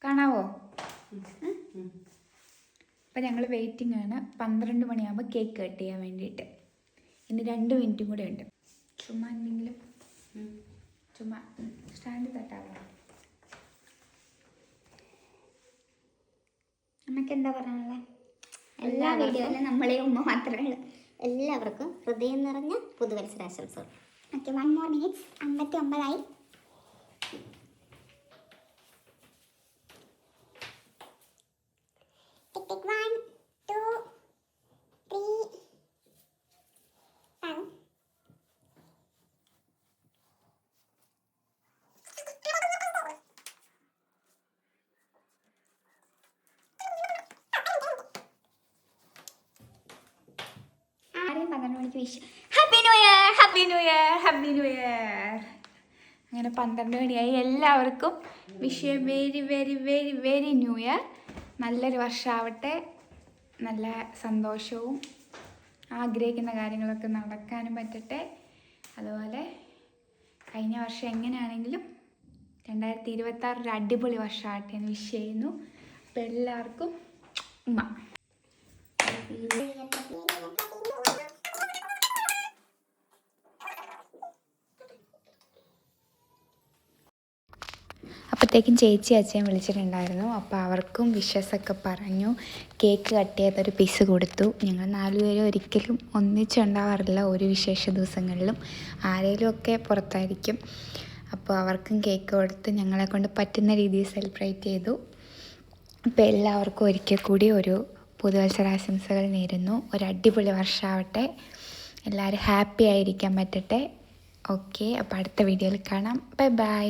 കാണാവോ? അപ്പം ഞങ്ങൾ വെയിറ്റിംഗ് ആണ്. 12 മണിയാകുമ്പോൾ കേക്ക് കട്ട് ചെയ്യാൻ വേണ്ടിയിട്ട്. ഇനി 2 മിനിറ്റും കൂടെ ഉണ്ട്. ചുമ്മാ എന്തെങ്കിലും ചുമ്മാ സ്റ്റാൻഡ് തട്ടാവോ? അമ്മയ്ക്ക് എന്താ പറയാനുള്ളത്? എല്ലാ വീഡിയോയിലും നമ്മളെ ഉമ്മ മാത്രമേ ഉള്ളൂ. എല്ലാവർക്കും ഹൃദയം നിറഞ്ഞ പുതുവത്സരാശംസകൾ. Okay, 1 more minutes. 59 Tick 1, 2, 3, 7. ആരെയും 12 മണിക്ക് wish happy new year, happy new year, happy new year. അങ്ങനെ 12 മണിയായി. എല്ലാവർക്കും wish you very very very very new year. നല്ലൊരു വർഷമാവട്ടെ. നല്ല സന്തോഷവും ആഗ്രഹിക്കുന്ന കാര്യങ്ങളൊക്കെ നടക്കാനും പറ്റട്ടെ. അതുപോലെ കഴിഞ്ഞ വർഷം എങ്ങനെയാണെങ്കിലും 2026 ഒരു അടിപൊളി വർഷമാവട്ടെ എന്ന് വിഷ് ചെയ്യുന്നു. അപ്പോൾ എല്ലാവർക്കും ഉമ്മ. അപ്പോഴത്തേക്കും ചേച്ചി അച്ഛൻ വിളിച്ചിട്ടുണ്ടായിരുന്നു. അപ്പോൾ അവർക്കും വിഷസൊക്കെ പറഞ്ഞു. കേക്ക് കട്ട് ചെയ്തൊരു പീസ് കൊടുത്തു. ഞങ്ങൾ 4 പേരും ഒരിക്കലും ഒന്നിച്ചുണ്ടാവാറില്ല ഒരു വിശേഷ ദിവസങ്ങളിലും. ആരെങ്കിലുമൊക്കെ പുറത്തായിരിക്കും. അപ്പോൾ അവർക്കും കേക്ക് കൊടുത്ത് ഞങ്ങളെ കൊണ്ട് പറ്റുന്ന രീതിയിൽ സെലിബ്രേറ്റ് ചെയ്തു. അപ്പോൾ എല്ലാവർക്കും ഒരിക്കൽ കൂടി ഒരു പുതുവത്സരാശംസകൾ നേരുന്നു. ഒരു അടിപൊളി വർഷമാവട്ടെ. എല്ലാവരും ഹാപ്പി ആയിരിക്കാൻ പറ്റട്ടെ. ഓക്കെ, അപ്പോൾ അടുത്ത വീഡിയോയിൽ കാണാം. Bye bye.